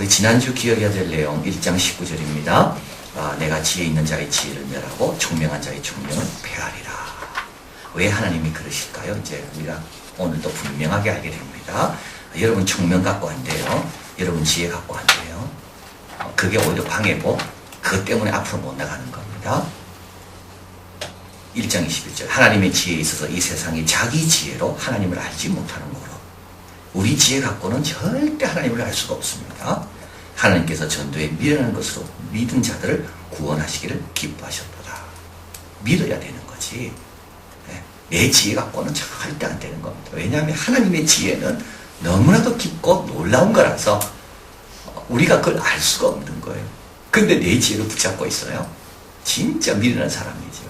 우리 지난주 기억해야 될 내용 1장 19절입니다. 내가 지혜 있는 자의 지혜를 멸하고 총명한 자의 총명을 폐하리라. 왜 하나님이 그러실까요? 이제 우리가 오늘도 분명하게 알게 됩니다. 여러분 총명 갖고 한대요. 여러분 지혜 갖고 한대요. 그게 오히려 방해고 그것 때문에 앞으로 못 나가는 겁니다. 1장 21절 하나님의 지혜에 있어서 이 세상이 자기 지혜로 하나님을 알지 못하는 거로 우리 지혜 갖고는 절대 하나님을 알 수가 없습니다. 하나님께서 전도에 미련한 것으로 믿은 자들을 구원하시기를 기뻐하셨도다. 믿어야 되는 거지. 내 지혜 갖고는 절대 안 되는 겁니다. 왜냐하면 하나님의 지혜는 너무나도 깊고 놀라운 거라서 우리가 그걸 알 수가 없는 거예요. 근데 내 지혜를 붙잡고 있어요. 진짜 미련한 사람이죠.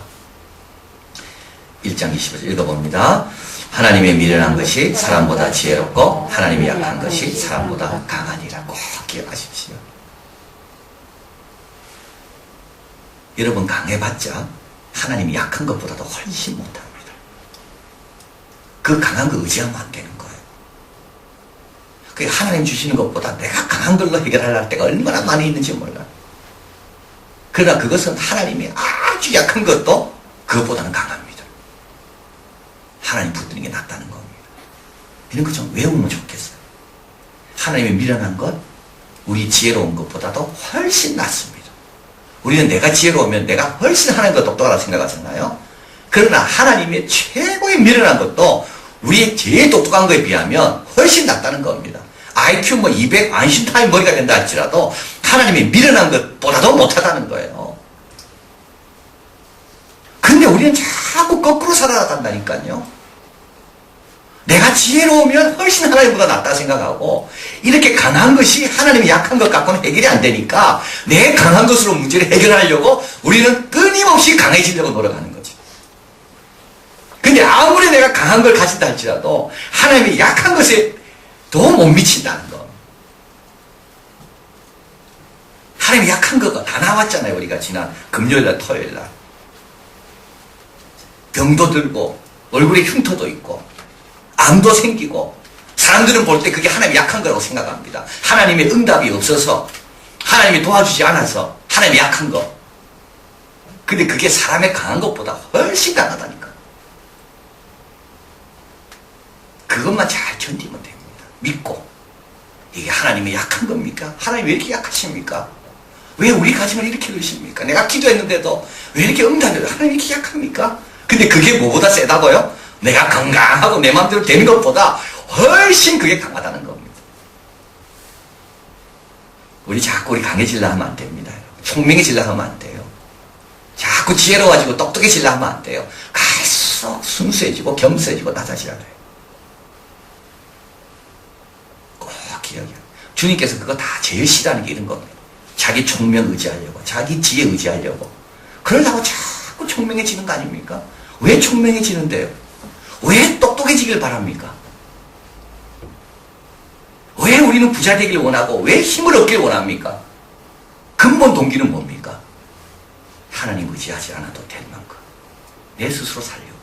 1장 25절 읽어봅니다. 하나님의 미련한 것이 사람보다 지혜롭고 하나님이 약한 것이 사람보다 강하니라. 꼭 기억하십시오. 여러분 강해봤자 하나님이 약한 것보다도 훨씬 못합니다. 그 강한 거 의지하면 안 되는 거예요. 그 하나님 주시는 것보다 내가 강한 걸로 해결할 때가 얼마나 많이 있는지 몰라요. 그러나 그것은 하나님이 아주 약한 것도 그것보다는 강합니다. 하나님 붙드는 게 낫다는 겁니다. 이런 거 좀 외우면 좋겠어요. 하나님의 미련한 것, 우리 지혜로운 것보다도 훨씬 낫습니다. 우리는 내가 지혜로우면 내가 훨씬 하나님과 똑똑하다고 생각하잖아요. 그러나 하나님의 최고의 미련한 것도 우리의 제일 똑똑한 거에 비하면 훨씬 낫다는 겁니다. IQ 200 아인슈타인 머리가 된다 할지라도 하나님의 미련한 것보다도 못하다는 거예요. 근데 우리는 자꾸 거꾸로 살아간다니까요. 내가 지혜로우면 훨씬 하나님보다 낫다 생각하고 이렇게 강한 것이 하나님이 약한 것 갖고는 해결이 안 되니까 내 강한 것으로 문제를 해결하려고 우리는 끊임없이 강해지려고 노력하는 거지. 근데 아무리 내가 강한 걸 가진다 할지라도 하나님이 약한 것에 더 못 미친다는 거. 하나님이 약한 거가 다 나왔잖아요. 우리가 지난 금요일날 토요일날 병도 들고 얼굴에 흉터도 있고 암도 생기고 사람들은 볼 때 그게 하나님이 약한 거라고 생각합니다. 하나님의 응답이 없어서 하나님이 도와주지 않아서 하나님이 약한 거. 근데 그게 사람의 강한 것보다 훨씬 강하다니까. 그것만 잘 견디면 됩니다. 믿고 이게 하나님의 약한 겁니까? 하나님 왜 이렇게 약하십니까? 왜 우리 가슴을 이렇게 넣으십니까? 내가 기도했는데도 왜 이렇게 응답해요? 하나님 이렇게 약합니까? 근데 그게 뭐보다 세다고요? 내가 건강하고 내 마음대로 되는 것보다 훨씬 그게 강하다는 겁니다. 우리 자꾸 우리 강해지려 하면 안 됩니다. 총명해지려 하면 안 돼요. 자꾸 지혜로워지고 똑똑해지려 하면 안 돼요. 갈수록 순수해지고 겸손해지고 낮아져야 돼요. 꼭 기억해요. 주님께서 그거 다 제일 싫어하는 게 이런 겁니다. 자기 총명 의지하려고 자기 지혜 의지하려고 그러려고 자꾸 총명해지는 거 아닙니까? 왜 총명해지는데요? 왜 똑똑해지길 바랍니까? 왜 우리는 부자 되길 원하고 왜 힘을 얻길 원합니까? 근본 동기는 뭡니까? 하나님 의지하지 않아도 될 만큼 내 스스로 살려고.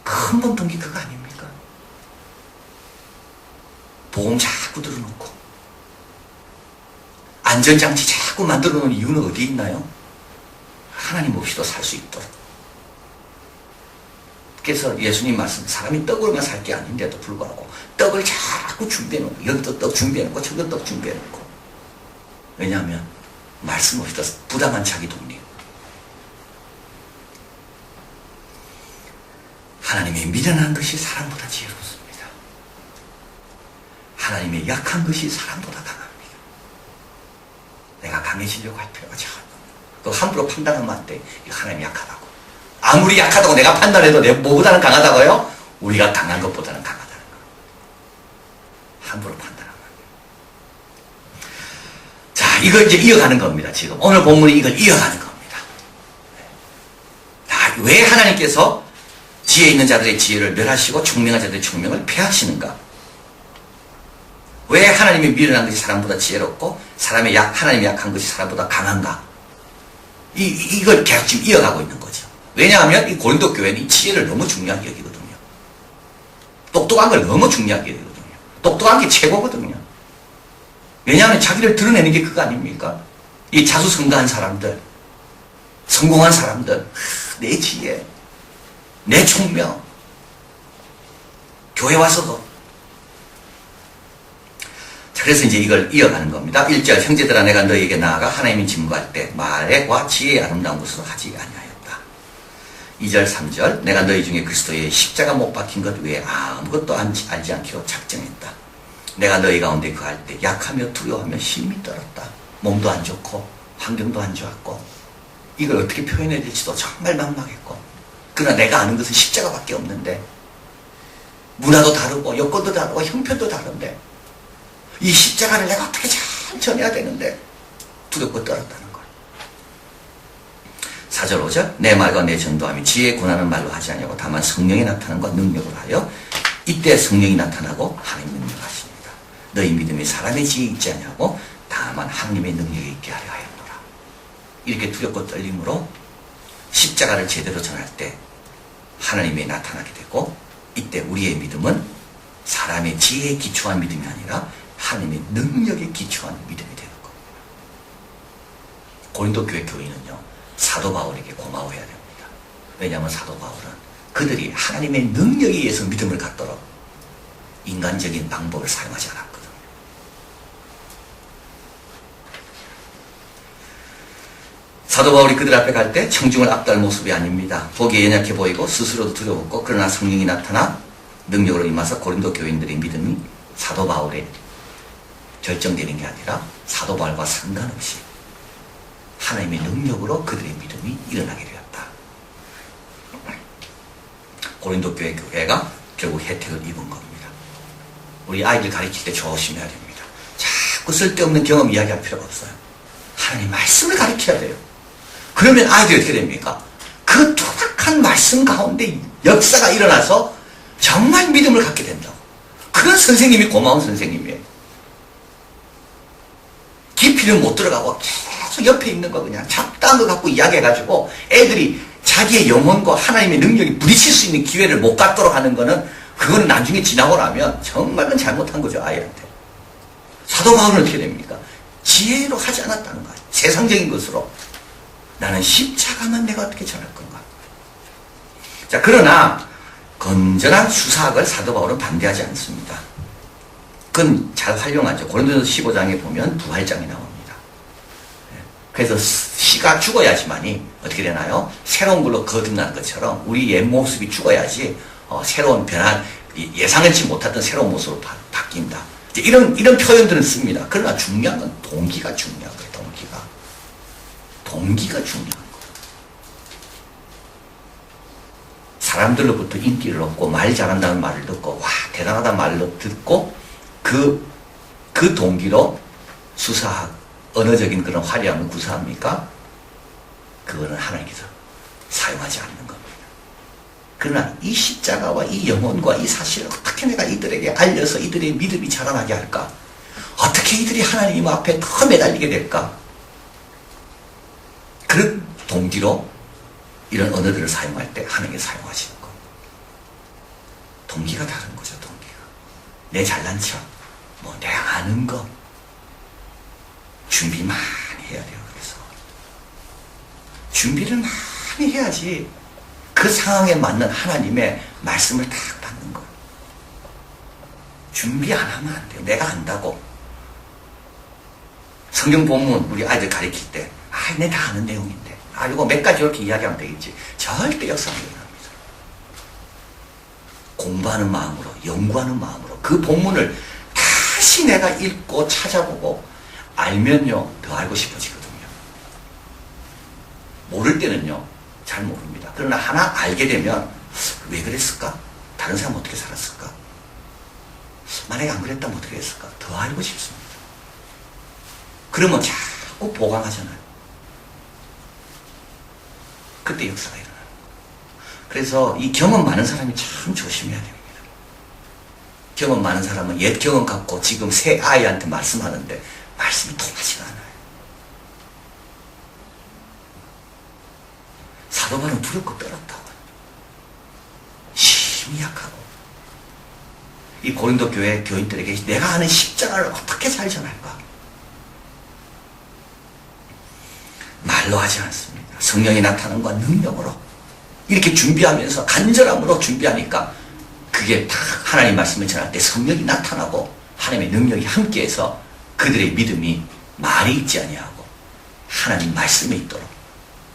근본 동기 그거 아닙니까? 보험 자꾸 들어놓고 안전장치 자꾸 만들어 놓은 이유는 어디에 있나요? 하나님 없이도 살 수 있도록. 그래서 예수님 말씀, 사람이 떡으로만 살 게 아닌데도 불구하고 떡을 자꾸 준비해놓고 여기도 떡 준비해놓고 저기도 떡 준비해놓고. 왜냐하면 말씀 없이도 부담한 자기 독립. 하나님의 미련한 것이 사람보다 지혜롭습니다. 하나님의 약한 것이 사람보다 강합니다. 내가 강해지려고 할 필요가 전혀 없습니다. 그 함부로 판단하면 안 돼. 하나님이 약하다고. 아무리 약하다고 내가 판단해도 내 뭐보다는 강하다고요? 우리가 강한 것보다는 강하다는 거예요. 함부로 판단하면 안 돼요. 자, 이걸 이제 이어가는 겁니다. 지금 오늘 본문이 이걸 이어가는 겁니다. 자, 왜 하나님께서 지혜 있는 자들의 지혜를 멸하시고 총명한 자들의 총명을 폐하시는가? 왜 하나님이 미련한 것이 사람보다 지혜롭고 하나님이 약한 것이 사람보다 강한가? 이걸 계속 지금 이어가고 있는 거죠. 왜냐하면 이 고린도 교회는 이 지혜를 너무 중요하게 여기거든요. 똑똑한 걸 너무 중요하게 여기거든요. 똑똑한 게 최고거든요. 왜냐하면 자기를 드러내는 게 그거 아닙니까? 이 자수성가한 사람들, 성공한 사람들, 내 지혜, 내 총명, 교회 와서도. 자, 그래서 이제 이걸 이어가는 겁니다. 1절, 형제들아 내가 너희에게 나아가 하나님이 증거할 때 말과 지혜의 아름다운 것으로 하지 아니하였다. 2절, 3절, 내가 너희 중에 그리스도의 십자가 못 박힌 것 외에 아무것도 알지 않기로 작정했다. 내가 너희 가운데 거할 때 약하며 두려워하며 힘이 떨었다. 몸도 안 좋고 환경도 안 좋았고 이걸 어떻게 표현해야 될지도 정말 막막했고, 그러나 내가 아는 것은 십자가밖에 없는데 문화도 다르고 여건도 다르고 형편도 다른데 이 십자가를 내가 어떻게 잘 전해야 되는데 두렵고 떨었다는 걸. 4절 5절, 내 말과 내 전도함이 지혜의 권하는 말로 하지 아니하고 다만 성령이 나타나는 것 능력으로 하여 이때 성령이 나타나고 하나님의 능력을 하십니다. 너희 믿음이 사람의 지혜에 있지 아니하고 다만 하나님의 능력에 있게 하려 하였노라. 이렇게 두렵고 떨림으로 십자가를 제대로 전할 때 하나님이 나타나게 되고, 이때 우리의 믿음은 사람의 지혜에 기초한 믿음이 아니라 하나님의 능력에 기초한 믿음이 되는 겁니다. 고린도 교회 교인은요, 사도 바울에게 고마워해야 됩니다. 왜냐하면 사도 바울은 그들이 하나님의 능력에 의해서 믿음을 갖도록 인간적인 방법을 사용하지 않았거든요. 사도 바울이 그들 앞에 갈 때 청중을 압도할 모습이 아닙니다. 보기에 연약해 보이고 스스로도 두려웠고, 그러나 성령이 나타나 능력으로 임하서 고린도 교인들의 믿음이 사도 바울에 결정되는 게 아니라 사도 바울과 상관없이 하나님의 능력으로 그들의 믿음이 일어나게 되었다. 고린도 교회가 결국 혜택을 입은 겁니다. 우리 아이들 가르칠 때 조심해야 됩니다. 자꾸 쓸데없는 경험 이야기할 필요가 없어요. 하나님 말씀을 가르쳐야 돼요. 그러면 아이들이 어떻게 됩니까? 그 투박한 말씀 가운데 역사가 일어나서 정말 믿음을 갖게 된다고. 그런 선생님이 고마운 선생님이에요. 깊이는 못 들어가고 계속 옆에 있는 거 그냥 잡다한 거 갖고 이야기해가지고 애들이 자기의 영혼과 하나님의 능력이 부딪힐 수 있는 기회를 못 갖도록 하는 거는, 그건 나중에 지나고 나면 정말 그건 잘못한 거죠, 아이한테. 사도 바울은 어떻게 됩니까? 지혜로 하지 않았다는 거예요. 세상적인 것으로. 나는 십자가만 내가 어떻게 전할 건가. 자, 그러나 건전한 수사학을 사도 바울은 반대하지 않습니다. 그건 잘 활용하죠. 고린도전서 15장에 보면 부활장이 나옵니다. 그래서 시가 죽어야지만이 어떻게 되나요? 새로운 걸로 거듭나는 것처럼 우리 옛 모습이 죽어야지 새로운 변화, 예상치 못했던 새로운 모습으로 바뀐다. 이런 표현들은 씁니다. 그러나 중요한 건 동기가 중요한 거예요. 동기가 중요한 거예요. 사람들로부터 인기를 얻고 말 잘한다는 말을 듣고 와 대단하다는 말을 듣고 그 동기로 수사학, 언어적인 그런 화려함을 구사합니까? 그거는 하나님께서 사용하지 않는 겁니다. 그러나 이 십자가와 이 영혼과 이 사실을 어떻게 내가 이들에게 알려서 이들의 믿음이 자라나게 할까? 어떻게 이들이 하나님 앞에 더 매달리게 될까? 그런 동기로 이런 언어들을 사용할 때 하나님이 사용하시는 겁니다. 동기가 다른 거죠, 동기가. 내 잘난 척, 내가 아는 거, 준비 많이 해야 돼요, 그래서. 준비를 많이 해야지 그 상황에 맞는 하나님의 말씀을 딱 받는 거예요. 준비 안 하면 안 돼요. 내가 안다고. 성경 본문 우리 아이들 가르칠 때 내가 다 아는 내용인데 이거 몇 가지 이렇게 이야기하면 되겠지. 절대 역사가 일어납니다. 공부하는 마음으로, 연구하는 마음으로 그 본문을 다시 내가 읽고 찾아보고 알면요 더 알고 싶어지거든요. 모를 때는요 잘 모릅니다. 그러나 하나 알게 되면 왜 그랬을까? 다른 사람 어떻게 살았을까? 만약에 안 그랬다면 어떻게 했을까? 더 알고 싶습니다. 그러면 자꾸 보강하잖아요. 그때 역사가 일어나요. 그래서 이 경험 많은 사람이 참 조심해야 됩니다. 경험 많은 사람은 옛 경험 갖고 지금 새 아이한테 말씀하는데 말씀이 통하지가 않아요. 사도 바울은 두렵고 떨었다고. 힘이 약하고. 이 고린도 교회 교인들에게 내가 아는 십자가를 어떻게 잘 전할까? 말로 하지 않습니다. 성령이 나타나는 건 능력으로 이렇게 준비하면서 간절함으로 준비하니까 그게 다 하나님 말씀을 전할 때 성령이 나타나고 하나님의 능력이 함께해서 그들의 믿음이 말이 있지 아니하고 하나님 말씀에 있도록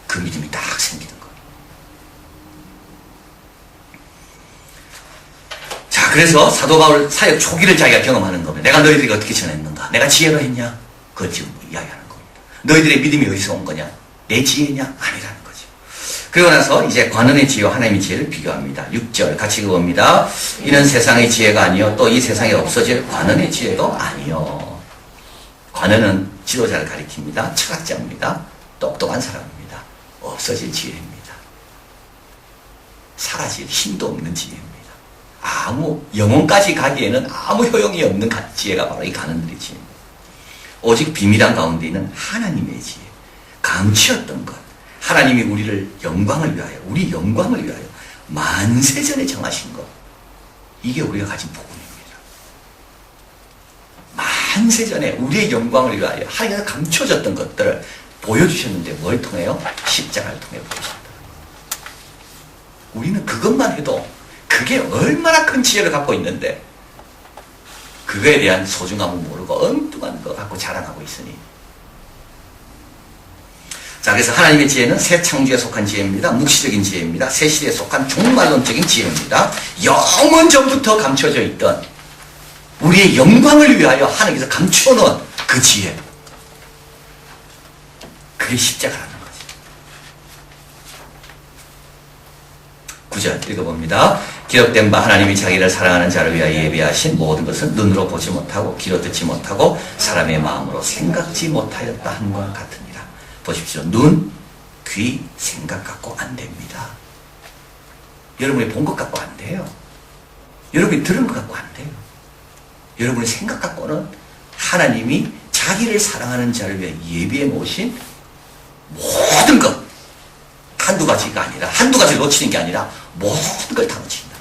그 믿음이 딱 생기는 거예요. 자, 그래서 사도 바울 사역 초기를 자기가 경험하는 겁니다. 내가 너희들에게 어떻게 전했는가? 내가 지혜로 했냐? 그걸 지금 이야기하는 겁니다. 너희들의 믿음이 어디서 온 거냐? 내 지혜냐? 아니라는 거죠. 그리고 나서 이제 관원의 지혜와 하나님의 지혜를 비교합니다. 6절 같이 읽어봅니다. 이는 세상의 지혜가 아니요 또 이 세상에 없어질 관원의 지혜도 아니요. 관원은 지도자를 가리킵니다. 철학자입니다. 똑똑한 사람입니다. 없어질 지혜입니다. 사라질 힘도 없는 지혜입니다. 아무 영혼까지 가기에는 아무 효용이 없는 지혜가 바로 이 관원들의 지혜입니다. 오직 비밀한 가운데 있는 하나님의 지혜, 감추었던 것, 하나님이 우리를 영광을 위하여, 우리 영광을 위하여 만세전에 정하신 것, 이게 우리가 가진 복음입니다. 만세전에 우리의 영광을 위하여 하나님께서 감춰졌던 것들을 보여주셨는데 뭘 통해요? 십자가를 통해 보여주셨다. 우리는 그것만 해도 그게 얼마나 큰 지혜를 갖고 있는데 그거에 대한 소중함을 모르고 엉뚱한 거 갖고 자랑하고 있으니. 자, 그래서 하나님의 지혜는 새 창조에 속한 지혜입니다. 묵시적인 지혜입니다. 새 시대에 속한 종말론적인 지혜입니다. 영원 전부터 감춰져 있던 우리의 영광을 위하여 하나님께서 감춰놓은 그 지혜, 그게 십자가라는 거죠. 9절 읽어봅니다. 기록된 바 하나님이 자기를 사랑하는 자를 위하여 예비하신 모든 것은 눈으로 보지 못하고 귀로 듣지 못하고 사람의 마음으로 생각지 못하였다 한 것 같으니라. 보십시오. 눈, 귀, 생각 갖고 안 됩니다. 여러분이 본 것 갖고 안 돼요. 여러분이 들은 것 갖고 안 돼요. 여러분의 생각 갖고는 하나님이 자기를 사랑하는 자를 위해 예비해 놓으신 모든 것, 한두 가지가 아니라, 한두 가지를 놓치는 게 아니라 모든 걸 다 놓친다.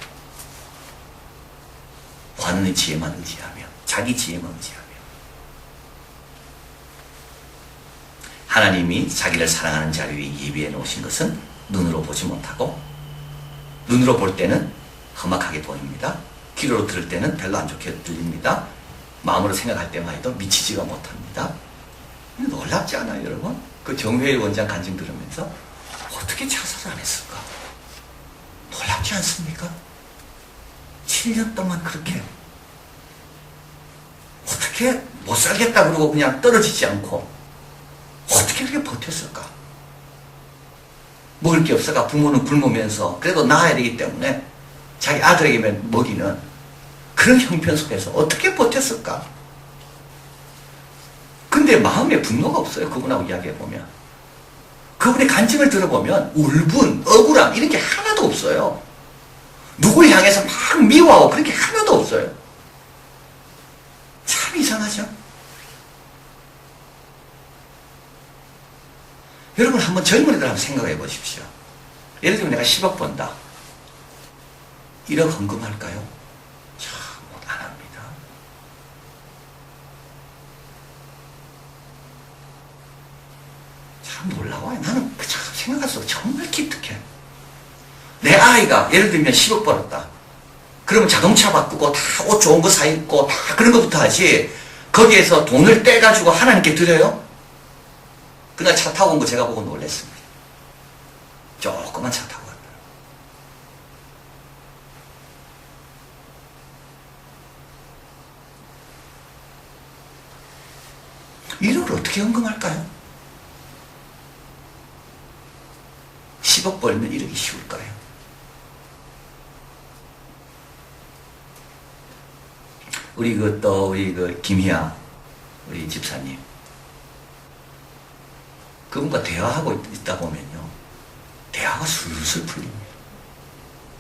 관원의 지혜만 의지하며, 자기 지혜만 의지하며, 하나님이 자기를 사랑하는 자를 위해 예비해 놓으신 것은 눈으로 보지 못하고, 눈으로 볼 때는 험악하게 보입니다. 귀로 들을 때는 별로 안 좋게 들립니다. 마음으로 생각할 때만 해도 미치지가 못합니다. 놀랍지 않아요, 여러분? 그 정회의 원장 간증 들으면서 어떻게 자살을 안 했을까? 놀랍지 않습니까? 7년 동안 그렇게 어떻게 못 살겠다 그러고 그냥 떨어지지 않고 어떻게 그렇게 버텼을까? 먹을 게 없어가 부모는 굶으면서 그래도 낳아야 되기 때문에 자기 아들에게 먹이는 그런 형편 속에서 어떻게 버텼을까? 근데 마음에 분노가 없어요. 그분하고 이야기해보면. 그분의 간증을 들어보면 울분, 억울함 이런 게 하나도 없어요. 누구를 향해서 막 미워하고 그런 게 하나도 없어요. 참 이상하죠? 여러분 한번 젊은이들 한번 생각해 보십시오. 예를 들면 내가 10억 번다. 1억 헌금할까요? 참 안 합니다. 참 놀라워요. 나는 참 생각할수록 정말 기특해. 내 아이가 예를 들면 10억 벌었다. 그러면 자동차 바꾸고 다 옷 좋은 거 사 입고 다 그런 것부터 하지. 거기에서 돈을 떼가지고 하나님께 드려요? 그날 차 타고 온 거 제가 보고 놀랐습니다. 조그만 차 타고 왔다. 이걸 어떻게 헌금할까요? 10억 벌면 이러기 쉬울까요? 우리 김희아 우리 집사님, 그분과 대화하고 있다 보면요, 대화가 술술 풀립니다.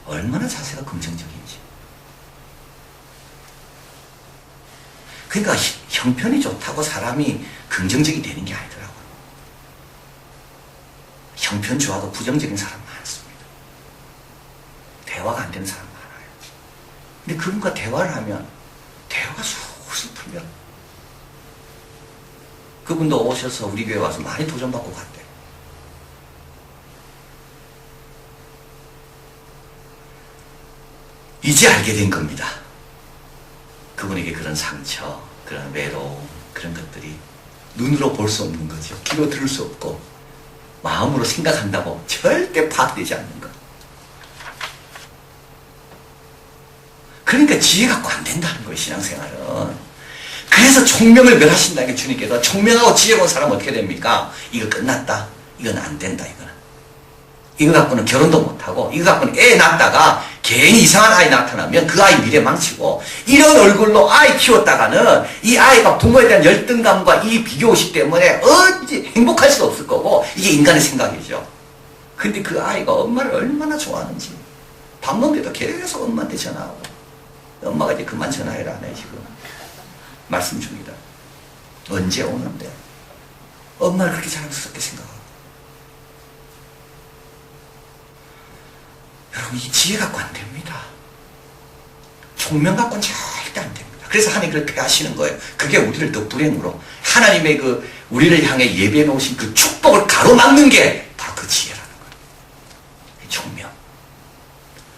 얼마나 자세가 긍정적인지. 그러니까 형편이 좋다고 사람이 긍정적이 되는 게 아니더라고요. 형편 좋아도 부정적인 사람 많습니다. 대화가 안 되는 사람 많아요. 근데 그분과 대화를 하면 대화가 술술 풀려요. 그분도 오셔서 우리 교회 와서 많이 도전받고 갔대요. 이제 알게 된 겁니다. 그분에게 그런 상처, 그런 외로움, 그런 것들이 눈으로 볼 수 없는 거죠. 귀로 들을 수 없고 마음으로 생각한다고 절대 파악되지 않는 것. 그러니까 지혜 갖고 안 된다는 거예요, 신앙생활은. 그래서 총명을 멸하신다는 게 주님께서 총명하고 지혜로운 사람은 어떻게 됩니까? 이거 끝났다. 이건 안 된다, 이거는. 이거 갖고는 결혼도 못하고, 이거 갖고는 애 낳다가 괜히 이상한 아이 나타나면 그 아이 미래 망치고, 이런 얼굴로 아이 키웠다가는 이 아이가 부모에 대한 열등감과 이 비교의식 때문에 어찌 행복할 수도 없을 거고, 이게 인간의 생각이죠. 근데 그 아이가 엄마를 얼마나 좋아하는지, 밥 먹을 때도 계속 엄마한테 전화하고, 엄마가 이제 그만 전화해라, 네, 지금. 말씀 중이다. 언제 오는데? 엄마를 그렇게 사랑스럽게 생각하고. 여러분, 이 지혜 갖고 안 됩니다. 총명 갖고는 절대 안 됩니다. 그래서 하나님 그걸 폐하시는 거예요. 그게 우리를 더 불행으로, 하나님의 그, 우리를 향해 예배해 놓으신 그 축복을 가로막는 게 바로 그 지혜라는 거예요. 총명.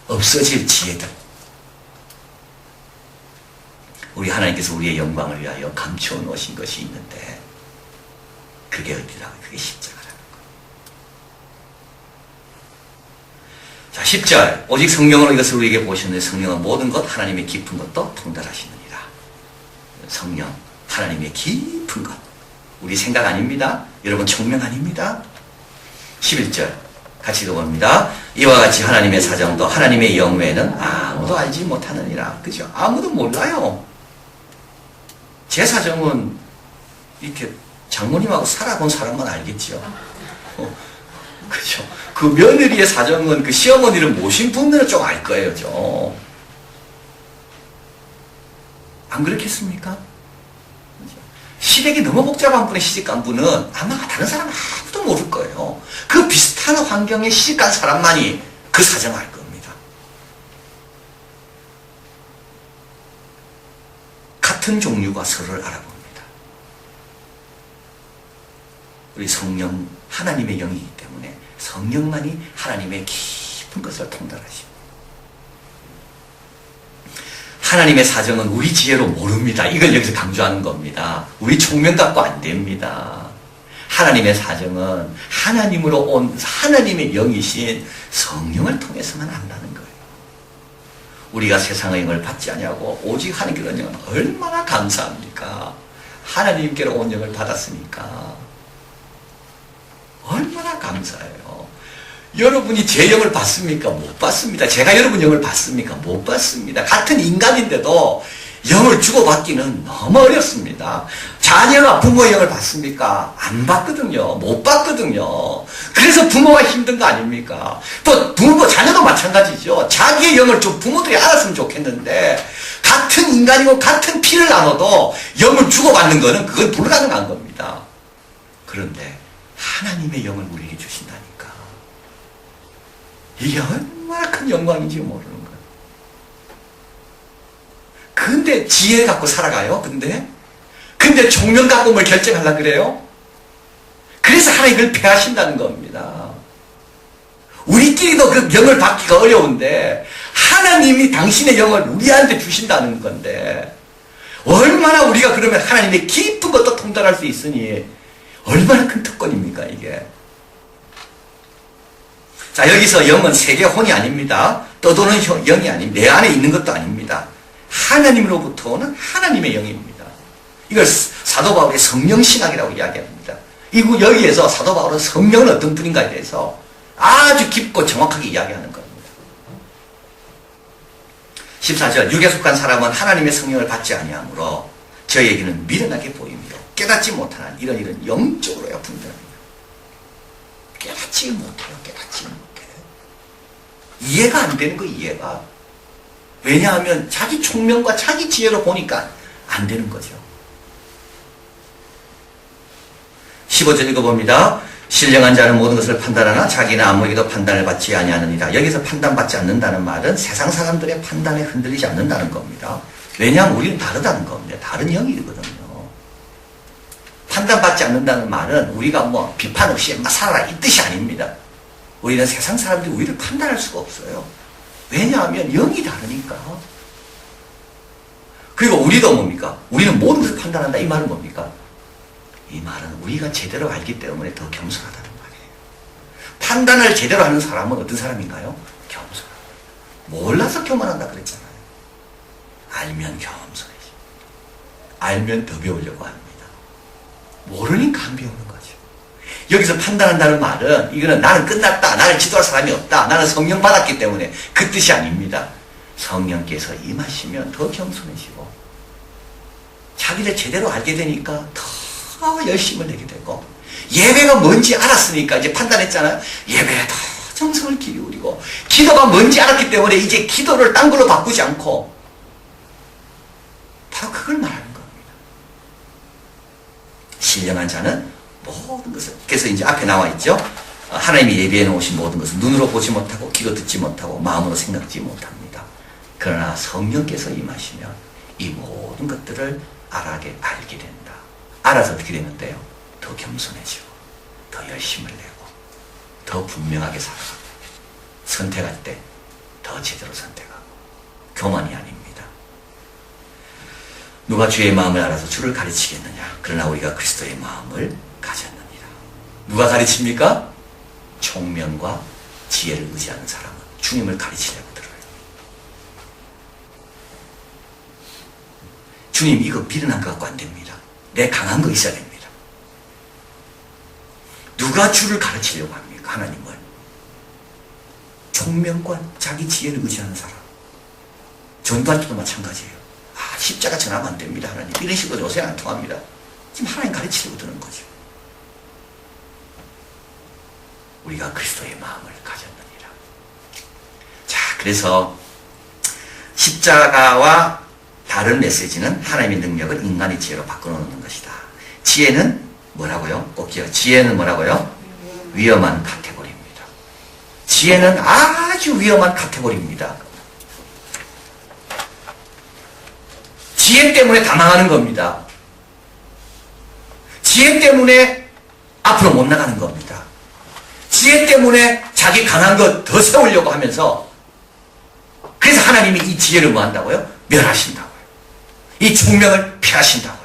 없어질 지혜들. 우리 하나님께서 우리의 영광을 위하여 감추어 놓으신 것이 있는데, 그게 어디라고요? 그게 십자가라는 거예요. 자, 10절. 오직 성령으로 이것을 우리에게 보셨는데, 성령은 모든 것, 하나님의 깊은 것도 통달하시느니라. 성령, 하나님의 깊은 것. 우리 생각 아닙니다. 여러분 총명 아닙니다. 11절. 같이 읽어봅니다. 이와 같이 하나님의 사정도 하나님의 영 외에는 아무도 알지 못하느니라. 그죠? 아무도 몰라요. 제 사정은 이렇게 장모님하고 살아본 사람만 알겠죠. 그죠? 그 며느리의 사정은 그 시어머니를 모신 분들은 좀 알 거예요, 좀. 안 그렇겠습니까? 그죠? 시댁이 너무 복잡한 분의 시집간 분은 아마 다른 사람은 아무도 모를 거예요. 그 비슷한 환경에 시집간 사람만이 그 사정을 알 겁니다. 같은 종류가 서로를 알아봅니다. 우리 성령, 하나님의 영이기 때문에 성령만이 하나님의 깊은 것을 통달하십니다. 하나님의 사정은 우리 지혜로 모릅니다. 이걸 여기서 강조하는 겁니다. 우리 총명 갖고 안 됩니다. 하나님의 사정은 하나님으로 온 하나님의 영이신 성령을 통해서만 안다는 거예요. 우리가 세상의 영을 받지 아니하고 오직 하나님께로 온 영은 얼마나 감사합니까? 하나님께로 온 영을 받았으니까 얼마나 감사해요. 여러분이 제 영을 받습니까? 못 받습니다. 제가 여러분 영을 받습니까? 못 받습니다. 같은 인간인데도 영을 주고받기는 너무 어렵습니다. 자녀가 부모의 영을 받습니까? 안 받거든요. 못 받거든요. 그래서 부모가 힘든 거 아닙니까? 또 부모, 자녀도 마찬가지죠. 자기의 영을 좀 부모들이 알았으면 좋겠는데 같은 인간이고 같은 피를 나눠도 영을 주고받는 거는 그건 불가능한 겁니다. 그런데 하나님의 영을 우리에게 주신다니까. 이게 얼마나 큰 영광인지 모르는 거예요. 근데 지혜 갖고 살아가요. 근데 총명 갖고 뭘 결정하려고 그래요? 그래서 하나님을 폐하신다는 겁니다. 우리끼리도 그 영을 받기가 어려운데 하나님이 당신의 영을 우리한테 주신다는 건데 얼마나 우리가 그러면 하나님의 깊은 것도 통달할 수 있으니 얼마나 큰 특권입니까 이게. 자, 여기서 영은 세계 혼이 아닙니다. 떠도는 영이 아닙니다. 내 안에 있는 것도 아닙니다. 하나님으로부터 오는 하나님의 영입니다. 이걸 사도 바울의 성령신학이라고 이야기합니다. 여기에서 사도 바울은 성령은 어떤 분인가에 대해서 아주 깊고 정확하게 이야기하는 겁니다. 14절. 육에 속한 사람은 하나님의 성령을 받지 아니하므로 저에게는 미련하게 보이며 깨닫지 못하는 이런 영적으로야 분별합니다. 깨닫지 못해요. 깨닫지 못해요. 이해가 안 되는 거 이해가. 왜냐하면 자기 총명과 자기 지혜로 보니까 안 되는 거죠. 15절 읽어봅니다. 신령한 자는 모든 것을 판단하나 자기는 아무에게도 판단을 받지 아니하느니라. 여기서 판단받지 않는다는 말은 세상 사람들의 판단에 흔들리지 않는다는 겁니다. 왜냐하면 우리는 다르다는 겁니다. 다른 영이거든요. 판단받지 않는다는 말은 우리가 뭐 비판 없이 막 살아라 이 뜻이 아닙니다. 우리는 세상 사람들이 우리를 판단할 수가 없어요. 왜냐하면 영이 다르니까. 그리고 우리도 뭡니까? 우리는 모든 것을 판단한다. 이 말은 뭡니까? 이 말은 우리가 제대로 알기 때문에 더 겸손하다는 말이에요. 판단을 제대로 하는 사람은 어떤 사람인가요? 겸손. 몰라서 교만한다 그랬잖아요. 알면 겸손해지. 알면 더 배우려고 합니다. 모르니까 안 배우는 거죠. 여기서 판단한다는 말은 이거는 나는 끝났다. 나를 지도할 사람이 없다. 나는 성령 받았기 때문에 그 뜻이 아닙니다. 성령께서 임하시면 더 겸손해지고 자기를 제대로 알게 되니까 더 열심을 내게 되고 예배가 뭔지 알았으니까 이제 판단했잖아요. 예배에 더 정성을 기울이고 기도가 뭔지 알았기 때문에 이제 기도를 딴 걸로 바꾸지 않고 바로 그걸 말하는 겁니다. 신령한 자는 모든 것을 그래서 이제 앞에 나와 있죠. 하나님이 예비해 놓으신 모든 것은 눈으로 보지 못하고 귀로 듣지 못하고 마음으로 생각지 못합니다. 그러나 성령께서 임하시면 이 모든 것들을 알게 된다. 알아서 어떻게 되는데요? 더 겸손해지고 더 열심을 내고 더 분명하게 살아가고 선택할 때 더 제대로 선택하고 교만이 아닙니다. 누가 주의 마음을 알아서 주를 가르치겠느냐? 그러나 우리가 그리스도의 마음을 가졌느니라. 누가 가르칩니까? 총명과 지혜를 의지하는 사람은 주님을 가르치려고 들어요. 주님 이거 미련한 거 갖고 안 됩니다. 내 강한 거 있어야 됩니다. 누가 주를 가르치려고 합니까? 하나님을. 총명과 자기 지혜를 의지하는 사람. 전도할 때도 마찬가지예요. 십자가 전하면 안 됩니다. 하나님. 이런 식으로 요새 안 통합니다. 지금 하나님 가르치려고 드는 거죠. 우리가 그리스도의 마음을 가졌느니라. 자, 그래서 십자가와 다른 메시지는 하나님의 능력을 인간의 지혜로 바꿔놓는 것이다. 지혜는 뭐라고요? 꼭 기억. 지혜는 뭐라고요? 위험한 카테고리입니다. 지혜는 아주 위험한 카테고리입니다. 지혜 때문에 다 망하는 겁니다. 지혜 때문에 앞으로 못 나가는 겁니다. 지혜 때문에 자기 강한 것 더 세우려고 하면서 그래서 하나님이 이 지혜를 뭐 한다고요? 멸하신다고요. 이 총명을 폐하신다고요.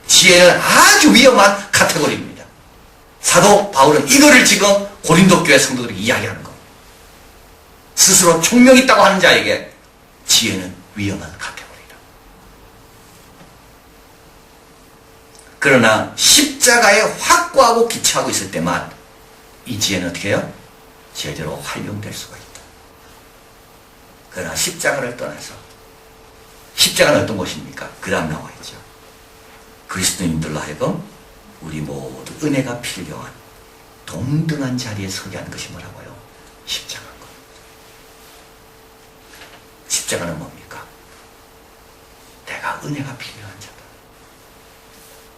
지혜는 아주 위험한 카테고리입니다. 사도 바울은 이거를 지금 고린도 교회 성도들에게 이야기하는 겁니다. 스스로 총명 있다고 하는 자에게 지혜는 위험한 카테고리다. 그러나 십자가에 확고하고 기초하고 있을 때만 이 지혜는 어떻게 해요? 제대로 활용될 수가 있다. 그러나 십자가를 떠나서 십자가는 어떤 것입니까? 그 다음 나와 있죠. 그리스도인들로 하여금 우리 모두 은혜가 필요한 동등한 자리에 서게 하는 것이 뭐라고요? 십자가인 겁니다. 십자가는 뭡니까? 내가 은혜가 필요한 자다.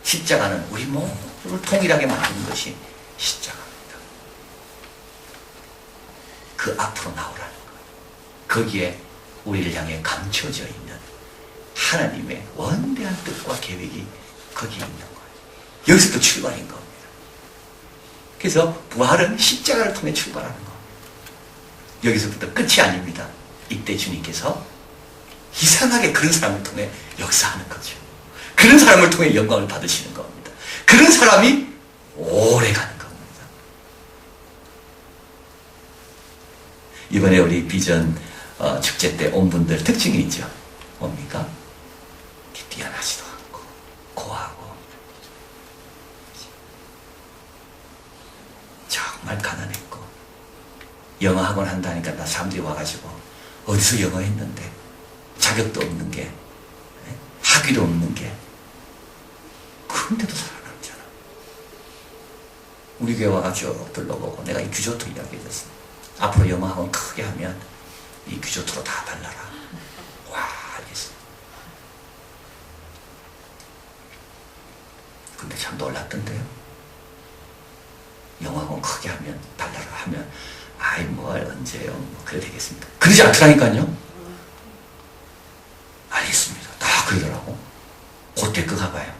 십자가는 우리 모두를 통일하게 만드는 것이 십자가입니다. 그 앞으로 나오라는 거예요. 거기에 우리를 향해 감춰져 있는 하나님의 원대한 뜻과 계획이 거기에 있는 거예요. 여기서부터 출발인 겁니다. 그래서 부활은 십자가를 통해 출발하는 겁니다. 여기서부터 끝이 아닙니다. 이때 주님께서 이상하게 그런 사람을 통해 역사하는 거죠. 그런 사람을 통해 영광을 받으시는 겁니다. 그런 사람이 오래 가는 겁니다. 이번에 우리 비전 축제 때 온 분들 특징이 있죠. 뭡니까? 뛰어나지도 않고 고하고 정말 가난했고 영어 학원 한다니까 나 사람들이 와가지고 어디서 영어 했는데 자격도 없는 게 학위도 없는 게 그런데도 살아남잖아. 우리 교회 와가지고 둘러보고 내가 이 규조토 이야기해줬어. 앞으로 영어 학원 크게 하면 이 규조토로 다 발라라. 와, 알겠어. 근데 참 놀랐던데요. 영어학원 크게 하면 달라라 하면 아이 뭘 언제요? 뭐 그래 되겠습니까? 그러지 않더라니까요. 알겠습니다. 다 그러더라고. 그때 그 가봐요.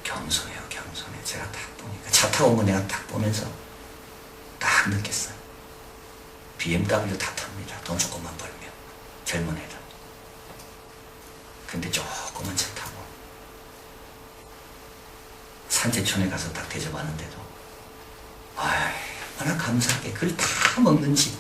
겸손해요, 겸손해. 제가 딱 보니까 차 타고 온 거 내가 딱 보면서 딱 딱 느꼈어요. BMW 다 탑니다. 돈 조금만 벌면. 젊은 애들. 근데 조그만 차 타고 산재촌에 가서 딱 대접하는데도 얼마나 감사하게 그걸 다 먹는지.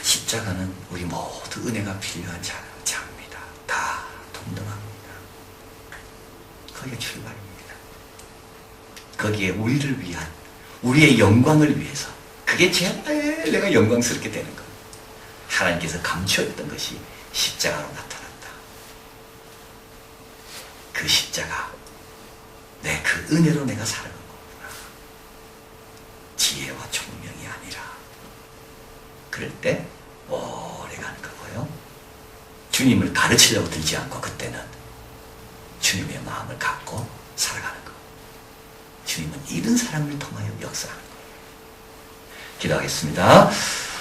십자가는 우리 모두 은혜가 필요한 자입니다. 다 동등합니다. 거기에 출발입니다. 거기에 우리를 위한, 우리의 영광을 위해서, 그게 제일 내가 영광스럽게 되는 겁니다. 하나님께서 감추었던 것이 십자가로 나타났다. 그 십자가, 그 은혜로 내가 살아가는 거구나. 지혜와 총명이 아니라. 그럴 때 오래 가는 거고요. 주님을 가르치려고 들지 않고 그때는 주님의 마음을 갖고 살아가는 거. 주님은 이런 사람을 통하여 역사하는 거예요. 기도하겠습니다.